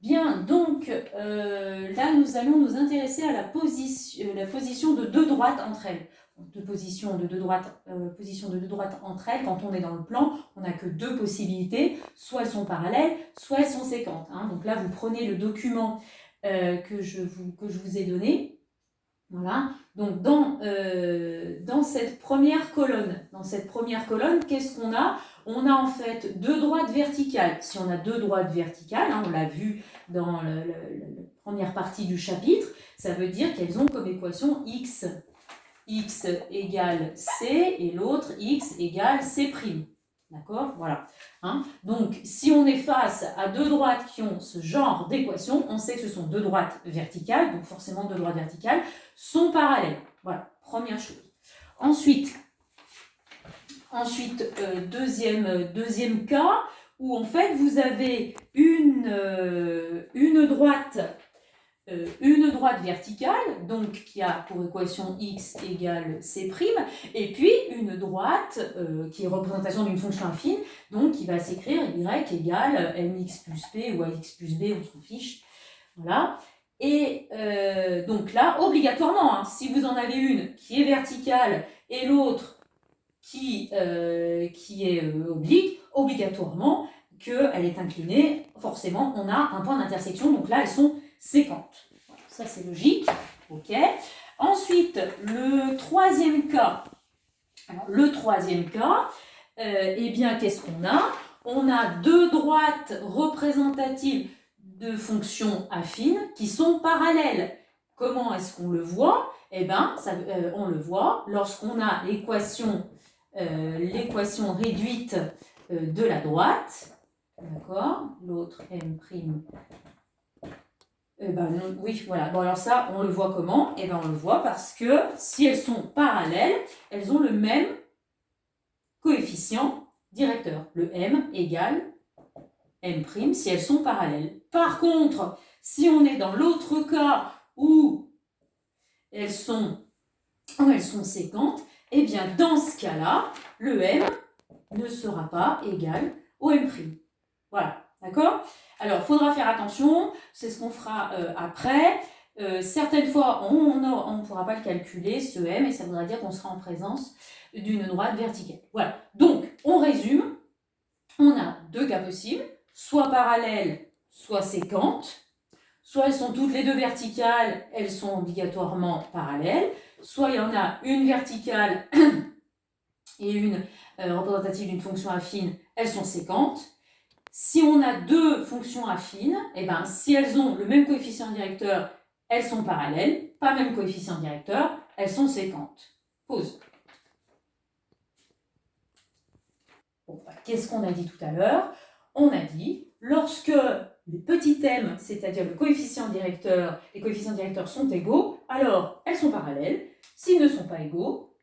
Bien, donc là, nous allons nous intéresser à la position de deux droites entre elles. Position de deux droites entre elles, quand on est dans le plan, on n'a que deux possibilités, soit elles sont parallèles, soit elles sont séquentes. Hein. Donc là, vous prenez le document que je vous ai donné. Voilà. Donc dans cette première colonne, qu'est-ce qu'on a? On a en fait deux droites verticales. Si on a deux droites verticales, hein, on l'a vu dans la première partie du chapitre, ça veut dire qu'elles ont comme équation x égale c et l'autre x égale c'. D'accord? Voilà. Hein? Donc, si on est face à deux droites qui ont ce genre d'équation, on sait que ce sont deux droites verticales, donc forcément deux droites verticales sont parallèles. Voilà, première chose. Ensuite deuxième cas, où en fait vous avez une droite verticale, donc qui a pour équation x égale c', et puis une droite qui est représentation d'une fonction affine, donc qui va s'écrire y égale mx plus p ou ax plus b, on s'en fiche. Voilà. Et donc là, obligatoirement, hein, si vous en avez une qui est verticale et l'autre qui est oblique, obligatoirement qu'elle est inclinée, forcément on a un point d'intersection, donc là elles sont séquentes. Voilà, ça c'est logique. Ok. Ensuite, le troisième cas. Alors, eh bien, qu'est-ce qu'on a? On a deux droites représentatives de fonctions affines qui sont parallèles. Comment est-ce qu'on le voit? Eh bien, on le voit lorsqu'on a l'équation réduite de la droite. D'accord? L'autre M'. Oui, voilà. Bon, alors ça, on le voit comment? Eh bien, on le voit parce que si elles sont parallèles, elles ont le même coefficient directeur. Le M égale M', si elles sont parallèles. Par contre, si on est dans l'autre cas où elles sont séquentes, eh bien, dans ce cas-là, le M ne sera pas égal au M'. Voilà. D'accord? Alors, il faudra faire attention, c'est ce qu'on fera après. Certaines fois, on ne pourra pas le calculer, ce M, et ça voudra dire qu'on sera en présence d'une droite verticale. Voilà. Donc, on résume. On a deux cas possibles, soit parallèles, soit séquentes. Soit elles sont toutes les deux verticales, elles sont obligatoirement parallèles. Soit il y en a une verticale et une représentative d'une fonction affine, elles sont séquentes. Si on a deux fonctions affines, eh ben, si elles ont le même coefficient directeur, elles sont parallèles. Pas même coefficient directeur, elles sont séquentes. Pause. Bon, qu'est-ce qu'on a dit tout à l'heure? On a dit, lorsque les petits m, c'est-à-dire les coefficients directeurs sont égaux, alors elles sont parallèles. S'ils ne sont pas égaux,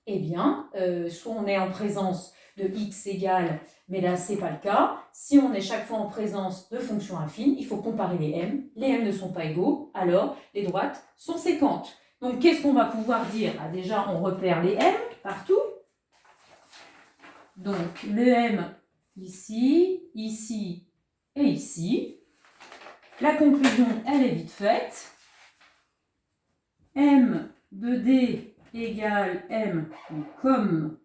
eh bien, soit on est en présence de x égale, mais là, ce n'est pas le cas. Si on est chaque fois en présence de fonctions affines, il faut comparer les m. Les m ne sont pas égaux, alors les droites sont séquentes. Donc, qu'est-ce qu'on va pouvoir dire? Déjà, on repère les m partout. Donc, le m ici, ici et ici. La conclusion, elle est vite faite. M de D égale M, comme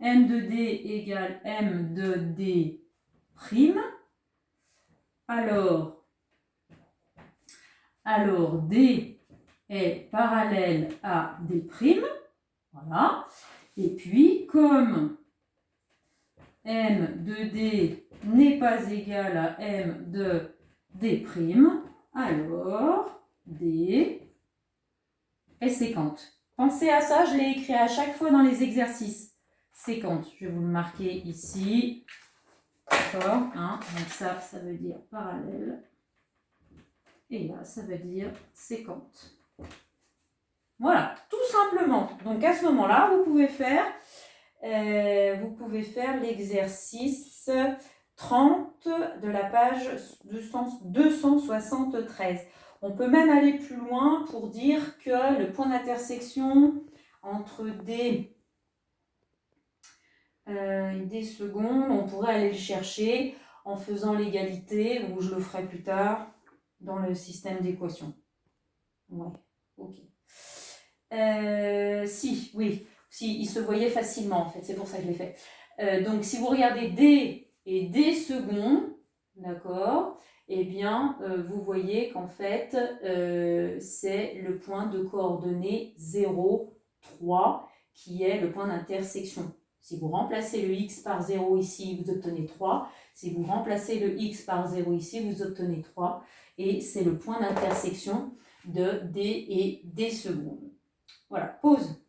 M de D égale M de D prime. Alors D est parallèle à D prime. Voilà. Et puis, comme M de D n'est pas égal à M de D prime, alors D est séquente. Pensez à ça, je l'ai écrit à chaque fois dans les exercices. Séquente, je vais vous le marquer ici. D'accord, hein? Donc ça veut dire parallèle. Et là, ça veut dire séquente. Voilà, tout simplement. Donc à ce moment-là, vous pouvez faire l'exercice 30 de la page 273. On peut même aller plus loin pour dire que le point d'intersection entre D et D secondes, on pourrait aller le chercher en faisant l'égalité, ou je le ferai plus tard dans le système d'équations. Ouais, ok. Oui, si, il se voyait facilement en fait, c'est pour ça que je l'ai fait. Donc si vous regardez D et D secondes, d'accord, eh bien vous voyez qu'en fait c'est le point de coordonnées 0, 3 qui est le point d'intersection. Si vous remplacez le x par 0 ici, vous obtenez 3. Si vous remplacez le x par 0 ici, vous obtenez 3. Et c'est le point d'intersection de D et D secondes. Voilà, pause.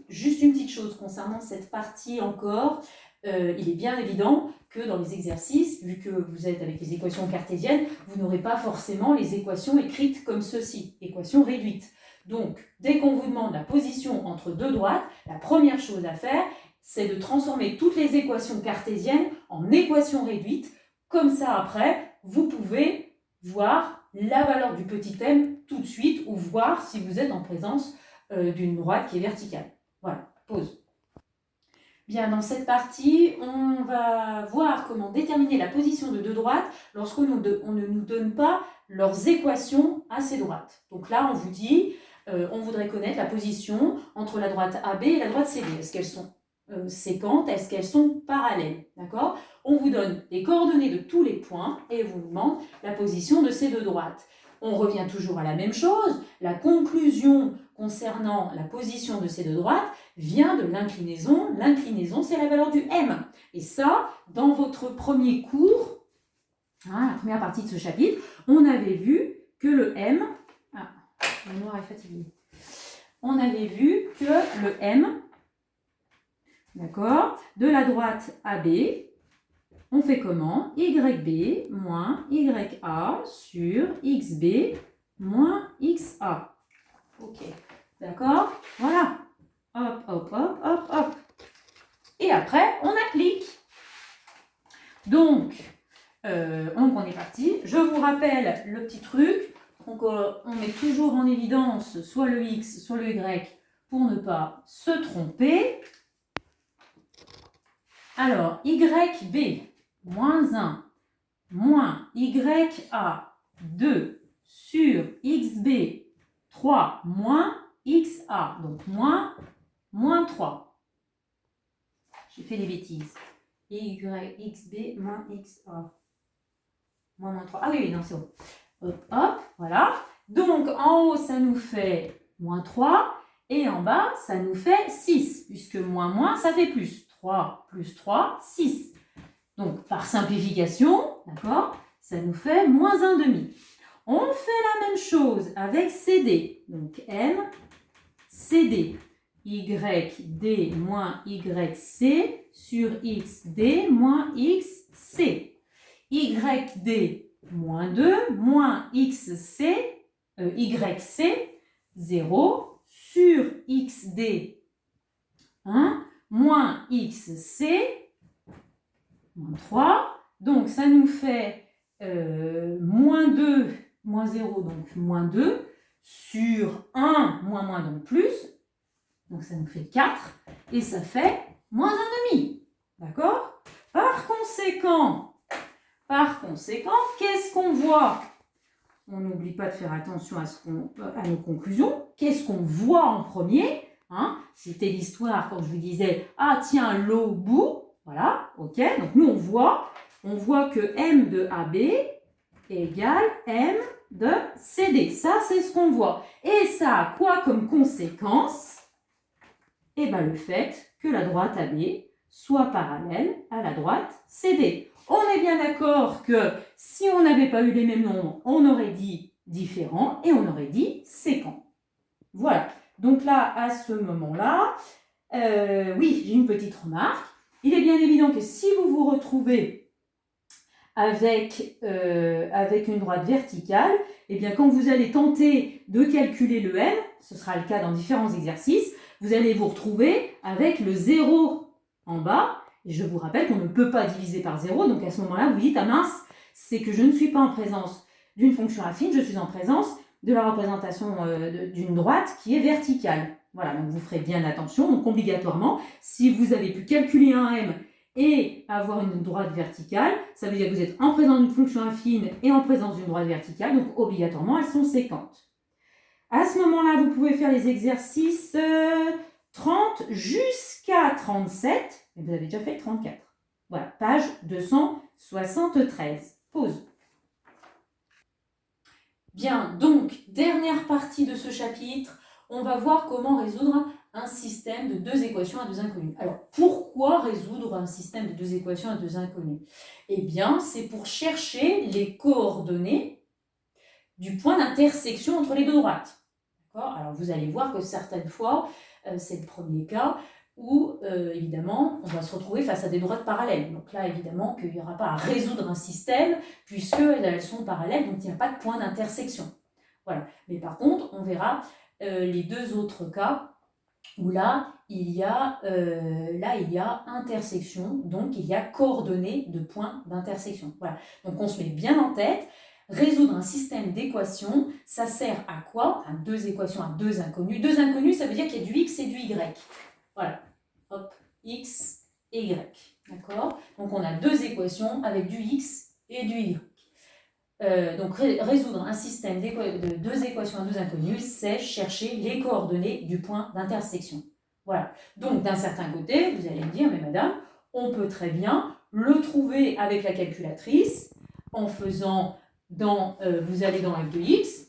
Juste une petite chose concernant cette partie encore. Il est bien évident que dans les exercices, vu que vous êtes avec les équations cartésiennes, vous n'aurez pas forcément les équations écrites comme ceci, équations réduites. Donc, dès qu'on vous demande la position entre deux droites, la première chose à faire, c'est de transformer toutes les équations cartésiennes en équations réduites. Comme ça, après, vous pouvez voir la valeur du petit m tout de suite ou voir si vous êtes en présence d'une droite qui est verticale. Voilà, pause. Bien, dans cette partie, on va voir comment déterminer la position de deux droites lorsqu'on ne nous donne pas leurs équations à ces droites. Donc là, on vous dit, on voudrait connaître la position entre la droite AB et la droite CD. Est-ce qu'elles sont séquentes? Est-ce qu'elles sont parallèles? D'accord? On vous donne les coordonnées de tous les points et on vous demande la position de ces deux droites. On revient toujours à la même chose. La conclusion concernant la position de ces deux droites vient de l'inclinaison. L'inclinaison, c'est la valeur du m. Et ça, dans votre premier cours, la première partie de ce chapitre, on avait vu que le m... Ah, le noir est fatigué. On avait vu que le m, d'accord, de la droite AB, on fait comment? YB moins YA sur XB moins XA. Ok, d'accord? Voilà. Hop, hop, hop, hop, hop. Et après, on applique. Donc, on est parti. Je vous rappelle le petit truc. Donc, on met toujours en évidence soit le X, soit le Y pour ne pas se tromper. Alors, YB moins 1 moins YA 2 sur XB 3 moins XA. Donc, moins 3. J'ai fait des bêtises. XB moins XA. Moins 3. Ah oui, non, c'est bon. Hop, hop, voilà. Donc, en haut, ça nous fait moins 3. Et en bas, ça nous fait 6. Puisque moins, ça fait plus. 3 plus 3, 6. Donc, par simplification, d'accord, ça nous fait moins 1,5. On fait la même chose avec CD. Donc, M, CD. YD moins YC sur XD moins XC. YD moins 2 moins YC 0 sur XD 1 moins XC moins 3. Donc ça nous fait moins 2, moins 0, donc moins 2 sur 1 moins donc plus. Donc ça nous fait 4 et ça fait moins 1,5. D'accord? Par conséquent, qu'est-ce qu'on voit? On n'oublie pas de faire attention à nos conclusions. Qu'est-ce qu'on voit en premier? C'était l'histoire quand je vous disais « Ah tiens, l'eau bout ». Voilà, ok. Donc nous on voit que M de AB égale M de CD. Ça c'est ce qu'on voit. Et ça a quoi comme conséquence? Eh bien, le fait que la droite AB soit parallèle à la droite CD. On est bien d'accord que si on n'avait pas eu les mêmes nombres, on aurait dit différent et on aurait dit séquent. Voilà. Donc là, à ce moment-là, oui, j'ai une petite remarque. Il est bien évident que si vous vous retrouvez avec une droite verticale, eh bien, quand vous allez tenter de calculer le m, ce sera le cas dans différents exercices, vous allez vous retrouver avec le 0 en bas. Et je vous rappelle qu'on ne peut pas diviser par 0. Donc à ce moment-là, vous dites, ah mince, c'est que je ne suis pas en présence d'une fonction affine, je suis en présence de la représentation d'une droite qui est verticale. Voilà, donc vous ferez bien attention. Donc obligatoirement, si vous avez pu calculer un m et avoir une droite verticale, ça veut dire que vous êtes en présence d'une fonction affine et en présence d'une droite verticale, donc obligatoirement elles sont séquentes. À ce moment-là, vous pouvez faire les exercices 30 jusqu'à 37, et vous avez déjà fait 34. Voilà, page 273. Pause. Bien, donc, dernière partie de ce chapitre, on va voir comment résoudre un système de deux équations à deux inconnues. Alors, pourquoi résoudre un système de deux équations à deux inconnues? Eh bien, c'est pour chercher les coordonnées du point d'intersection entre les deux droites. D'accord? Alors, vous allez voir que certaines fois, c'est le premier cas où, évidemment, on va se retrouver face à des droites parallèles. Donc là, évidemment, qu'il n'y aura pas à résoudre un système, puisqu'elles sont parallèles, donc il n'y a pas de point d'intersection. Voilà. Mais par contre, on verra les deux autres cas où là, il y a intersection, donc il y a coordonnées de points d'intersection. Voilà. Donc on se met bien en tête, résoudre un système d'équations, ça sert à quoi? À deux équations à deux inconnues. Deux inconnues, ça veut dire qu'il y a du x et du y. Voilà. Hop, x et y. D'accord? Donc on a deux équations avec du x et du y. Donc résoudre un système de deux équations à deux inconnues, c'est chercher les coordonnées du point d'intersection. Voilà. Donc d'un certain côté, vous allez me dire, mais madame, on peut très bien le trouver avec la calculatrice en faisant vous allez dans f de x,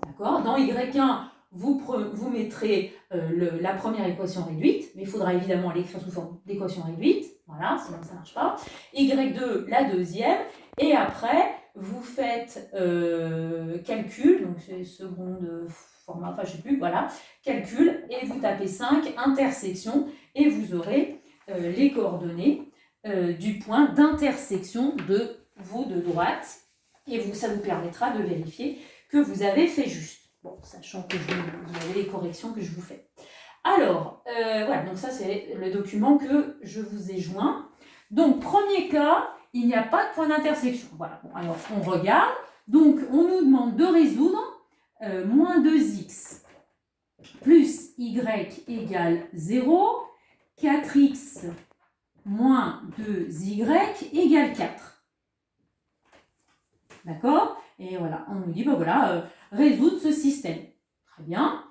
d'accord? Dans y1, vous mettrez la première équation réduite, mais il faudra évidemment l'écrire sous forme d'équation réduite, voilà, sinon ça ne marche pas. Y2, la deuxième, et après, vous faites calcul, donc c'est seconde format, enfin je ne sais plus, voilà, calcul, et vous tapez 5, intersection, et vous aurez les coordonnées du point d'intersection de vos deux droites, et ça vous permettra de vérifier que vous avez fait juste. Bon, sachant que vous avez les corrections que je vous fais. Alors, voilà, donc ça c'est le document que je vous ai joint. Donc, premier cas, il n'y a pas de point d'intersection. Voilà, bon, alors on regarde. Donc, on nous demande de résoudre moins 2x plus y égale 0, 4x moins 2y égale 4. D'accord? Et voilà, on nous dit, ben voilà, résoudre ce système. Très bien.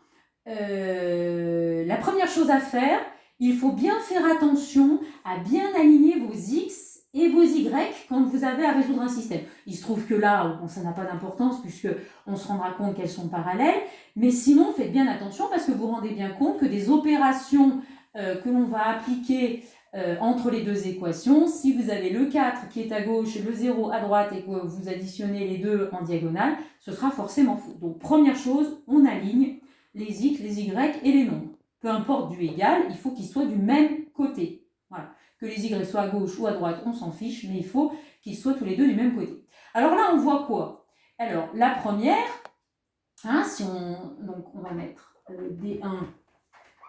La première chose à faire, il faut bien faire attention à bien aligner vos x et vos y quand vous avez à résoudre un système. Il se trouve que là, bon, ça n'a pas d'importance puisqu'on se rendra compte qu'elles sont parallèles, mais sinon, faites bien attention parce que vous vous rendez bien compte que des opérations que l'on va appliquer entre les deux équations, si vous avez le 4 qui est à gauche et le 0 à droite et que vous additionnez les deux en diagonale, ce sera forcément faux. Donc première chose, on aligne les x, les y et les nombres. Peu importe du égal, il faut qu'ils soient du même côté. Voilà. Que les y soient à gauche ou à droite, on s'en fiche, mais il faut qu'ils soient tous les deux du même côté. Alors là, on voit quoi? Alors la première, hein, donc on va mettre D1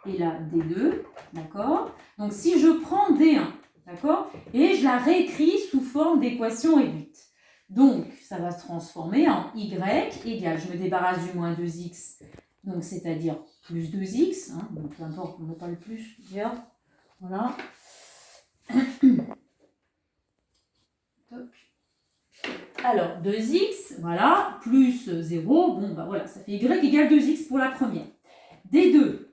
et là D2, d'accord? Donc si je prends D1, d'accord? Et je la réécris sous forme d'équation réduite. Donc ça va se transformer en y égale, je me débarrasse du moins 2x, donc c'est-à-dire plus 2x, hein, donc peu importe, on n'a pas le plus, d'ailleurs, voilà. Alors 2x, voilà, plus 0, bon bah voilà, ça fait y égale 2x pour la première. D2,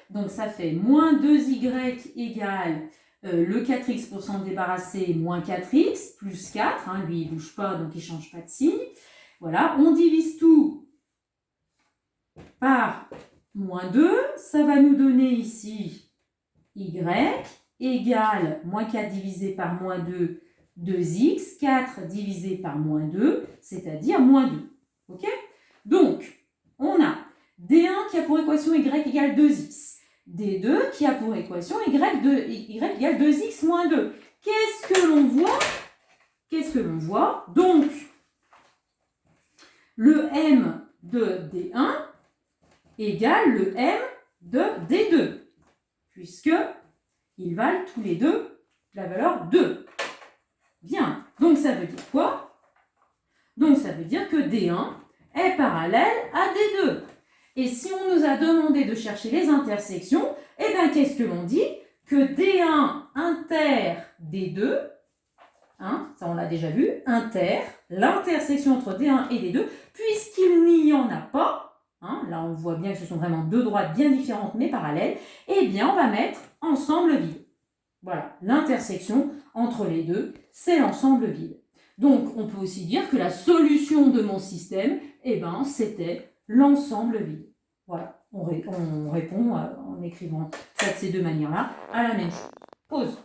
donc ça fait moins 2y égale le 4x pour s'en débarrasser, moins 4x, plus 4, hein, lui il ne bouge pas, donc il ne change pas de signe. Voilà, on divise tout par moins 2, ça va nous donner ici y égale moins 4 divisé par moins 2, 2x, 4 divisé par moins 2, c'est-à-dire moins 2. Ok? Donc, on a D1 qui a pour équation y égale 2x, D2 qui a pour équation y égale 2x moins 2. Qu'est-ce que l'on voit? Qu'est-ce que l'on voit? Donc, le m de D1 égale le m de D2, puisque ils valent tous les deux la valeur 2. Bien, donc ça veut dire quoi? Donc ça veut dire que D1 est parallèle à D2. Et si on nous a demandé de chercher les intersections, eh bien qu'est-ce que l'on dit? que D1 inter D2, hein, ça on l'a déjà vu, inter, l'intersection entre D1 et D2, puisqu'il n'y en a pas, hein, là on voit bien que ce sont vraiment deux droites bien différentes mais parallèles, eh bien on va mettre ensemble vide. Voilà, l'intersection entre les deux, c'est l'ensemble vide. Donc on peut aussi dire que la solution de mon système, eh ben, c'était l'ensemble vide. Voilà, on répond en écrivant ça de ces deux manières-là à la même chose. Pause.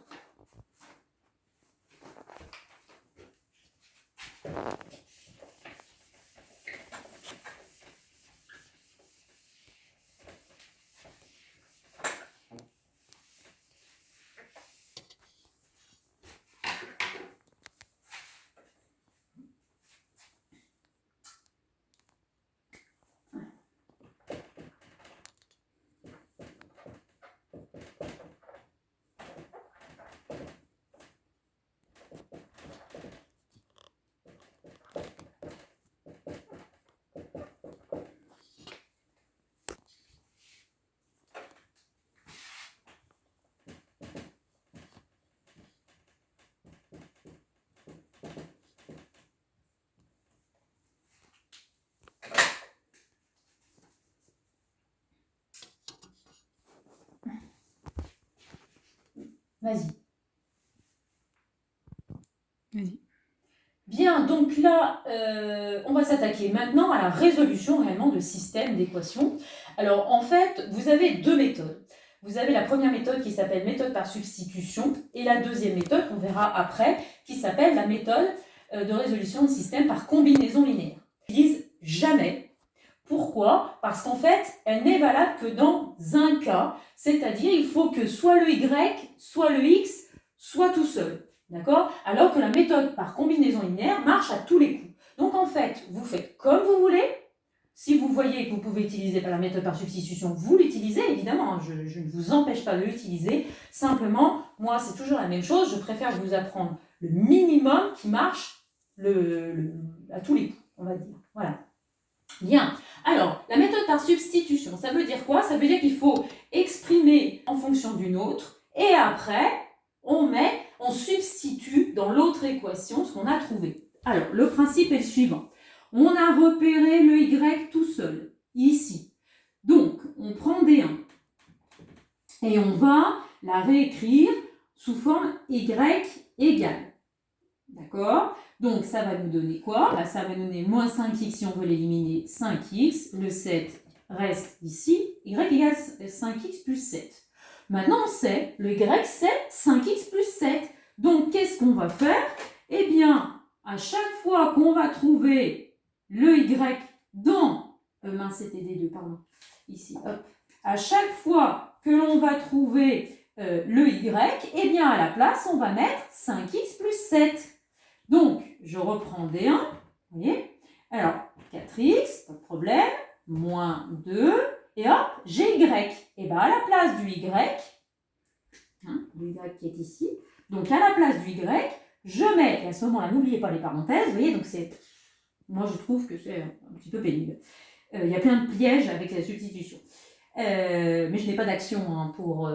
Vas-y. Vas-y. Bien, donc là, on va s'attaquer maintenant à la résolution réellement de systèmes d'équations. Alors, en fait, vous avez deux méthodes. Vous avez la première méthode qui s'appelle méthode par substitution et la deuxième méthode, qu'on verra après, qui s'appelle la méthode de résolution de système par combinaison linéaire. Je n'utilise jamais. Pourquoi? Parce qu'en fait, elle n'est valable que dans un cas, c'est-à-dire il faut que soit le y, soit le x, soit tout seul. D'accord? Alors que la méthode par combinaison linéaire marche à tous les coups. Donc en fait, vous faites comme vous voulez. Si vous voyez que vous pouvez utiliser la méthode par substitution, vous l'utilisez, évidemment. Je ne vous empêche pas de l'utiliser. Simplement, moi, c'est toujours la même chose. Je préfère vous apprendre le minimum qui marche à tous les coups, on va dire. Voilà. Bien. Alors, la méthode par substitution, ça veut dire quoi? Ça veut dire qu'il faut exprimer en fonction d'une autre. Et après, on substitue dans l'autre équation ce qu'on a trouvé. Alors, le principe est le suivant. On a repéré le y tout seul, ici. Donc, on prend D1 et on va la réécrire sous forme y égale. D'accord? Donc, ça va nous donner quoi? Là, ça va nous donner moins 5x si on veut l'éliminer, 5x. Le 7 reste ici. Y égale 5x plus 7. Maintenant, on sait, le y, c'est 5x plus 7. Donc, qu'est-ce qu'on va faire? Eh bien, à chaque fois qu'on va trouver le y dans... c'était D2, pardon. Ici, hop. À chaque fois que l'on va trouver le y, eh bien, à la place, on va mettre 5x plus 7. Donc, je reprends D1, vous voyez? Alors, 4x, pas de problème, moins 2, et hop, j'ai y. Et bien, à la place du y, le y qui est ici, donc à la place du y, je mets, et à ce moment-là, n'oubliez pas les parenthèses, vous voyez, donc c'est, moi je trouve que c'est un petit peu pénible. Il y a plein de pièges avec la substitution. Mais je n'ai pas d'action pour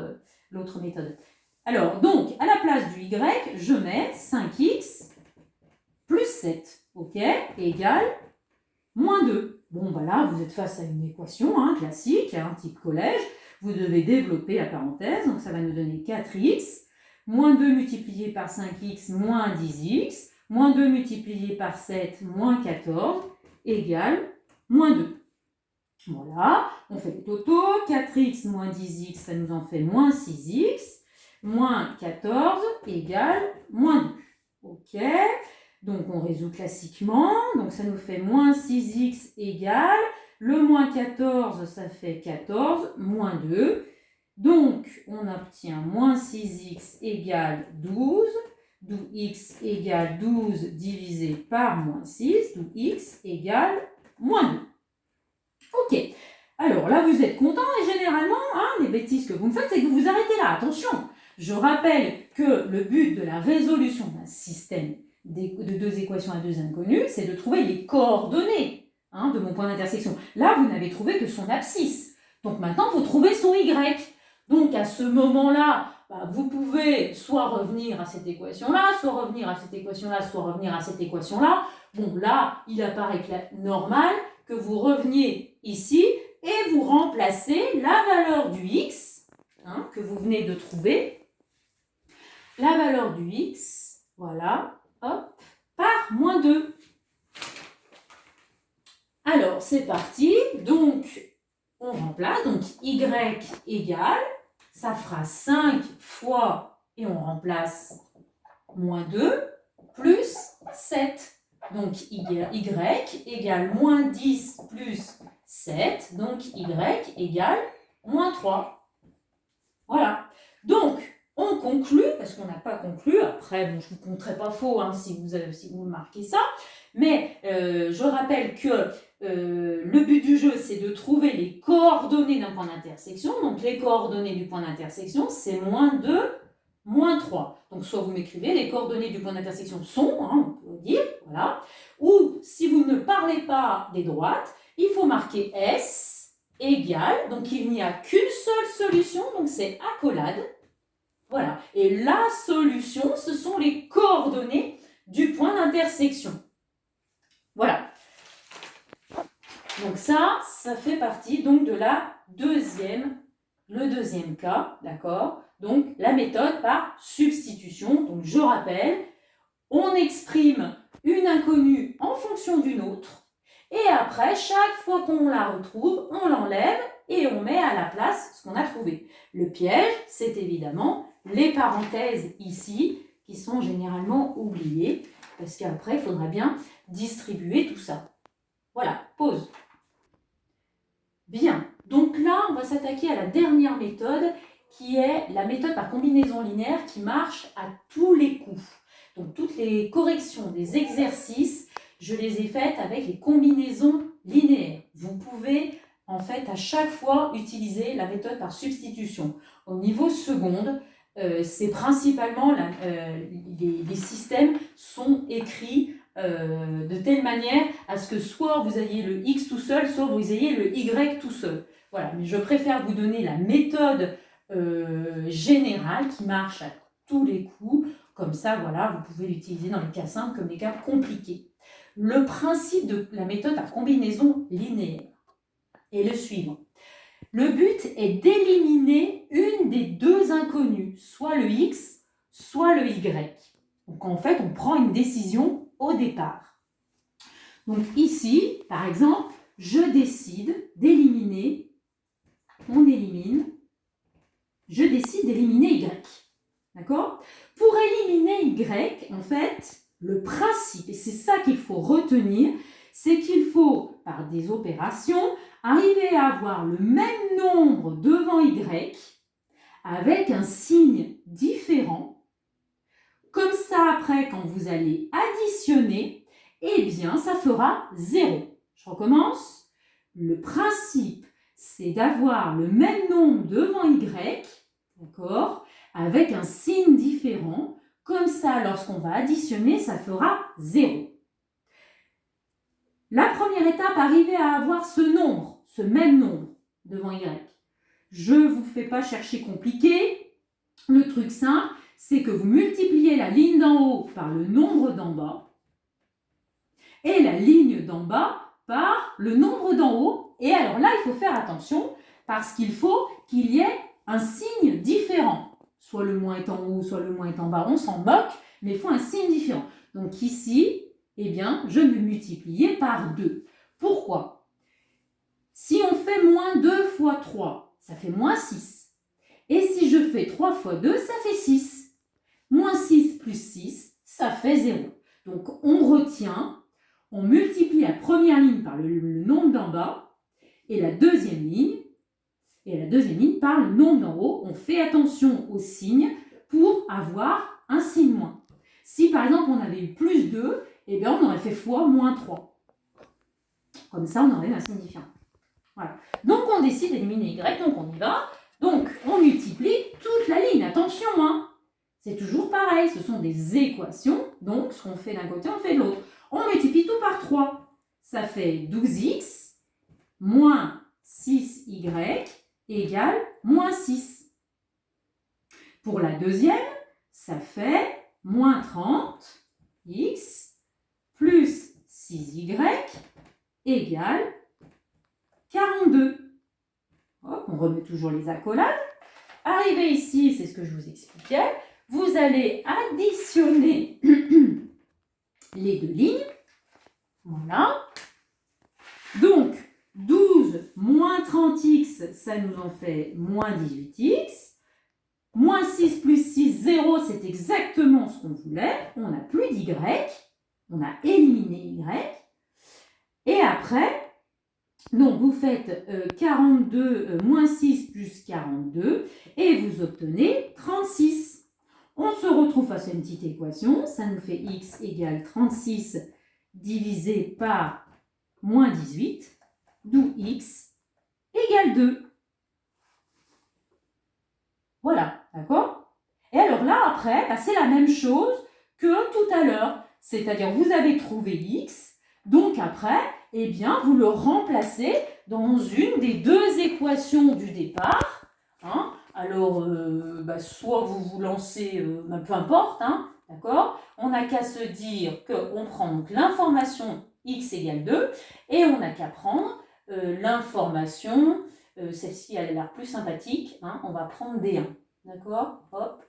l'autre méthode. Alors, donc, à la place du y, je mets 5x plus 7, ok, égale moins 2. Bon, bah là, vous êtes face à une équation classique, type collège. Vous devez développer la parenthèse, donc ça va nous donner 4x, moins 2 multiplié par 5x, moins 10x, moins 2 multiplié par 7, moins 14, égale moins 2. Voilà, on fait le totaux, 4x moins 10x, ça nous en fait moins 6x, moins 14 égale moins 2. Ok, donc on résout classiquement, donc ça nous fait moins 6x égale, le moins 14 ça fait 14, moins 2, donc on obtient moins 6x égale 12, d'où x égale 12 divisé par moins 6, d'où x égale moins 2. Ok, alors là vous êtes content et généralement, les bêtises que vous me faites, c'est que vous vous arrêtez là. Attention, je rappelle que le but de la résolution d'un système de deux équations à deux inconnues, c'est de trouver les coordonnées de mon point d'intersection. Là, vous n'avez trouvé que son abscisse. Donc maintenant, vous trouvez son y. Donc à ce moment-là, bah, vous pouvez soit revenir à cette équation-là, soit revenir à cette équation-là, soit revenir à cette équation-là. Bon, là, il apparaît normal que vous reveniez ici et vous remplacez la valeur du x que vous venez de trouver. La valeur du x, voilà, hop, par moins 2. Alors, c'est parti. Donc, on remplace. Donc, y égale, ça fera 5 fois, et on remplace moins 2, plus 7. Donc, y égale moins 10 plus 7. Donc, y égale moins 3. Voilà. Donc, on conclut, parce qu'on n'a pas conclu. Après, bon, je ne vous compterai pas faux si vous marquez ça. Mais je rappelle que le but du jeu, c'est de trouver les coordonnées d'un point d'intersection. Donc, les coordonnées du point d'intersection, c'est moins 2, moins 3. Donc, soit vous m'écrivez, les coordonnées du point d'intersection sont, on peut dire, voilà. Ou, si vous ne parlez pas des droites, il faut marquer S égale, donc il n'y a qu'une seule solution, donc c'est accolade. Voilà. Et la solution, ce sont les coordonnées du point d'intersection. Voilà. Donc ça fait partie donc de le deuxième cas, d'accord? Donc la méthode par substitution. Donc je rappelle, on exprime une inconnue en fonction d'une autre. Et après, chaque fois qu'on la retrouve, on l'enlève et on met à la place ce qu'on a trouvé. Le piège, c'est évidemment les parenthèses ici, qui sont généralement oubliées, parce qu'après, il faudra bien distribuer tout ça. Voilà, pause. Bien, donc là, on va s'attaquer à la dernière méthode, qui est la méthode par combinaison linéaire qui marche à tous les coups. Donc, toutes les corrections des exercices, je les ai faites avec les combinaisons linéaires. Vous pouvez, en fait, à chaque fois, utiliser la méthode par substitution. Au niveau seconde, c'est principalement, les systèmes sont écrits de telle manière à ce que soit vous ayez le x tout seul, soit vous ayez le y tout seul. Voilà, mais je préfère vous donner la méthode générale qui marche à tous les coups. Comme ça, voilà, vous pouvez l'utiliser dans les cas simples comme les cas compliqués. Le principe de la méthode par combinaison linéaire est le suivant. Le but est d'éliminer une des deux inconnues, soit le x, soit le y. Donc en fait, on prend une décision au départ. Donc ici, par exemple, je décide d'éliminer, je décide d'éliminer y. D'accord? Pour éliminer y, en fait, le principe, et c'est ça qu'il faut retenir, c'est qu'il faut, par des opérations, arriver à avoir le même nombre devant y avec un signe différent. Comme ça, après, quand vous allez additionner, eh bien, ça fera 0. Je recommence. Le principe, c'est d'avoir le même nombre devant y, d'accord, avec un signe différent. Comme ça, lorsqu'on va additionner, ça fera 0. La première étape, arriver à avoir ce nombre, ce même nombre devant y. Je ne vous fais pas chercher compliqué. Le truc simple, c'est que vous multipliez la ligne d'en haut par le nombre d'en bas et la ligne d'en bas par le nombre d'en haut. Et alors là, il faut faire attention parce qu'il faut qu'il y ait un signe différent. Soit le moins est en haut, soit le moins est en bas, on s'en moque, mais il faut un signe différent. Donc ici, eh bien, je vais multiplier par 2. Pourquoi? Si on fait moins 2 fois 3, ça fait moins 6. Et si je fais 3 fois 2, ça fait 6. Moins 6 plus 6, ça fait 0. Donc on retient, on multiplie la première ligne par le nombre d'en bas et la deuxième ligne par le nombre d'en haut. On fait attention aux signes pour avoir un signe moins. Si par exemple on avait eu plus 2, eh bien on aurait fait fois moins 3. Comme ça, on aurait un signe différent. Voilà. Donc on décide d'éliminer y, donc on y va. Donc on multiplie toute la ligne. Attention, c'est toujours pareil, ce sont des équations. Donc ce qu'on fait d'un côté, on fait de l'autre. On multiplie tout par 3. Ça fait 12x moins 6y égale moins 6. Pour la deuxième, ça fait moins 30, x, plus 6y égale 42. Hop, on remet toujours les accolades. Arrivé ici, c'est ce que je vous expliquais, vous allez additionner les deux lignes. Voilà. Donc, 12 moins 30x, ça nous en fait moins 18x. Moins 6 plus 6, 0, c'est exactement ce qu'on voulait. On n'a plus d'y, on a éliminé y. Et après, donc vous faites 42 moins 6 plus 42 et vous obtenez 36. On se retrouve face à une petite équation. Ça nous fait x égale 36 divisé par moins 18, d'où x égale 2. Voilà, d'accord? Et alors là, après, c'est la même chose que tout à l'heure. C'est-à-dire, vous avez trouvé x, donc après, eh bien, vous le remplacez dans une des deux équations du départ. Hein? Alors, soit vous vous lancez, peu importe, hein, d'accord? On n'a qu'à se dire qu'on prend l'information x égale 2 et on n'a qu'à prendre l'information, celle-ci elle a l'air plus sympathique, hein, on va prendre D1, d'accord? Hop,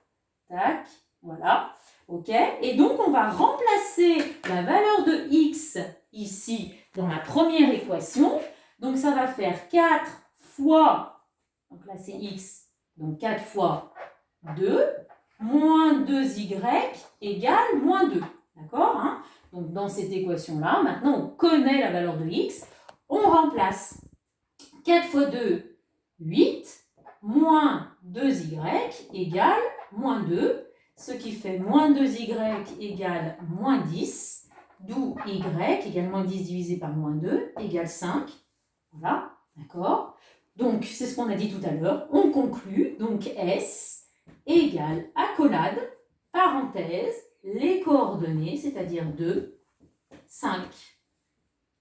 tac, voilà, ok? Et donc on va remplacer la valeur de x ici dans la première équation, donc ça va faire 4 fois, donc là c'est x, donc 4 fois 2, moins 2y égale moins 2, d'accord, hein? Donc dans cette équation-là, maintenant on connaît la valeur de x, on remplace 4 fois 2, 8, moins 2y égale moins 2, ce qui fait moins 2y égale moins 10, d'où y égale moins 10 divisé par moins 2 égale 5. Voilà, d'accord? Donc c'est ce qu'on a dit tout à l'heure, on conclut, donc S égale accolade, parenthèse, les coordonnées, c'est-à-dire 2, 5.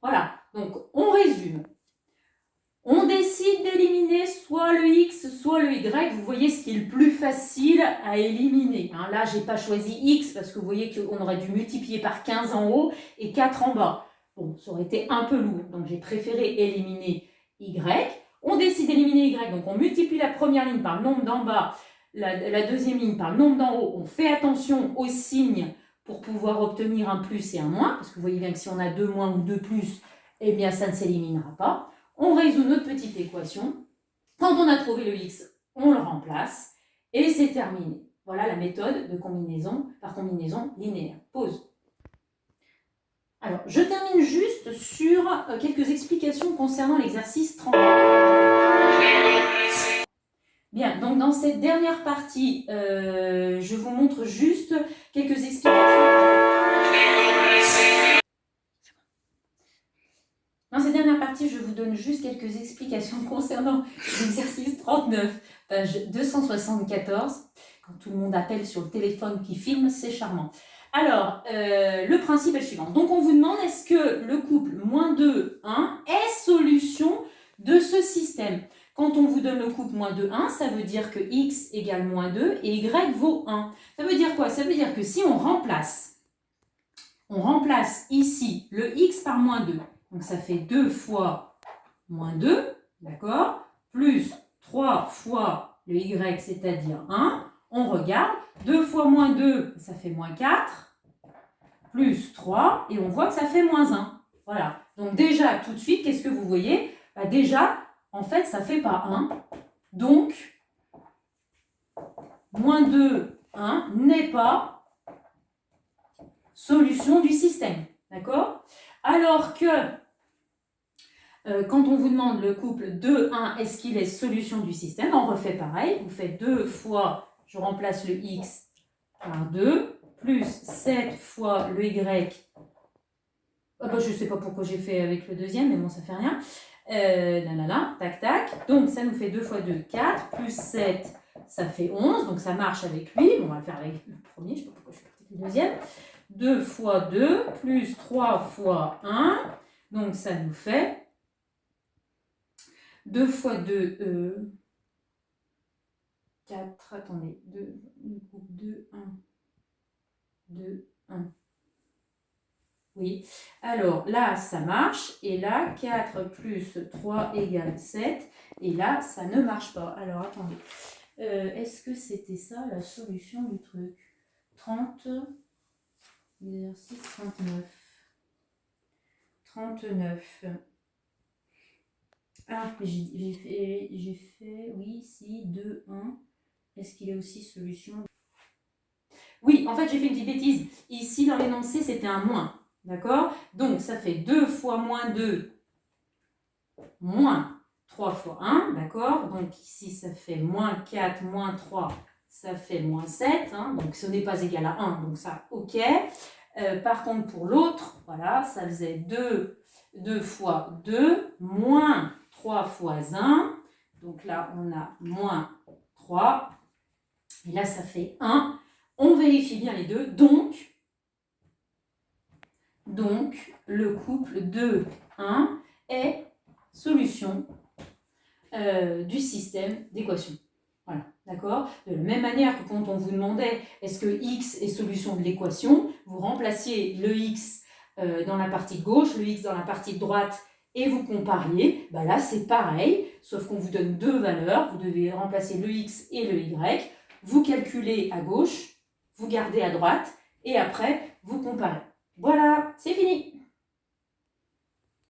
Voilà, donc on résume. On décide d'éliminer soit le x, soit le y. Vous voyez ce qui est le plus facile à éliminer. Hein, là, je n'ai pas choisi x parce que vous voyez qu'on aurait dû multiplier par 15 en haut et 4 en bas. Bon, ça aurait été un peu lourd, donc j'ai préféré éliminer y. On décide d'éliminer y, donc on multiplie la première ligne par le nombre d'en bas, la deuxième ligne par le nombre d'en haut. On fait attention aux signes pour pouvoir obtenir un plus et un moins, parce que vous voyez bien que si on a 2 moins ou 2 plus, eh bien ça ne s'éliminera pas. On résout notre petite équation. Quand on a trouvé le x, on le remplace et c'est terminé. Voilà la méthode de combinaison par combinaison linéaire. Pause. Alors, je termine juste sur quelques explications concernant l'exercice 30. Bien, donc dans cette dernière partie, je vous montre juste quelques explications. Dans cette dernière partie, je vous donne juste quelques explications concernant l'exercice 39, page 274. Quand tout le monde appelle sur le téléphone qui filme, c'est charmant. Alors, le principe est le suivant. Donc, on vous demande est-ce que le couple moins 2, 1 est solution de ce système. Quand on vous donne le couple moins 2, 1, ça veut dire que x égale moins 2 et y vaut 1. Ça veut dire quoi? Ça veut dire que si on remplace ici le x par moins 2, donc ça fait 2 fois moins 2, d'accord, plus 3 fois le y, c'est-à-dire 1. On regarde, 2 fois moins 2, ça fait moins 4, plus 3, et on voit que ça fait moins 1. Voilà, donc déjà, tout de suite, qu'est-ce que vous voyez? Déjà, en fait, ça ne fait pas 1. Donc, moins 2, 1 n'est pas solution du système. D'accord? Alors que, quand on vous demande le couple 2, 1, est-ce qu'il est solution du système? On refait pareil. Vous faites 2 fois, je remplace le x par 2, plus 7 fois le y. Je ne sais pas pourquoi j'ai fait avec le deuxième, mais bon, ça fait rien. Tac, tac. Donc, ça nous fait 2 fois 2, 4, plus 7, ça fait 11. Donc, ça marche avec lui. Bon, on va le faire avec le premier, je ne sais pas pourquoi je suis partie avec le deuxième. 2 fois 2, plus 3 fois 1. Donc, ça nous fait 2 fois 2, 4, attendez, 2, groupe 2, 1, 2, 1. Oui, alors là, ça marche, et là, 4 plus 3 égale 7, et là, ça ne marche pas. Alors, attendez, est-ce que c'était ça, la solution du truc? 30, exercice 39. 39. Ah, j'ai fait, oui, si, 2, 1. Est-ce qu'il est aussi solution? Oui, en fait, j'ai fait une petite bêtise. Ici, dans l'énoncé, c'était un moins. D'accord? Donc, ça fait 2 fois moins 2, moins 3 fois 1. D'accord? Donc, ici, ça fait moins 4, moins 3, ça fait moins 7. Hein, donc, ce n'est pas égal à 1. Donc, ça, ok. Par contre, pour l'autre, voilà, ça faisait 2 fois 2, moins 3 fois 1. Donc là, on a moins 3. Et là, ça fait 1. On vérifie bien les deux. Donc le couple 2, 1 est solution du système d'équation. Voilà, d'accord? De la même manière que quand on vous demandait est-ce que x est solution de l'équation, vous remplaciez le x dans la partie de gauche, le x dans la partie de droite, et vous compariez. Bah là, c'est pareil, sauf qu'on vous donne deux valeurs. Vous devez remplacer le x et le y. Vous calculez à gauche, vous gardez à droite, et après, vous comparez. Voilà, c'est fini!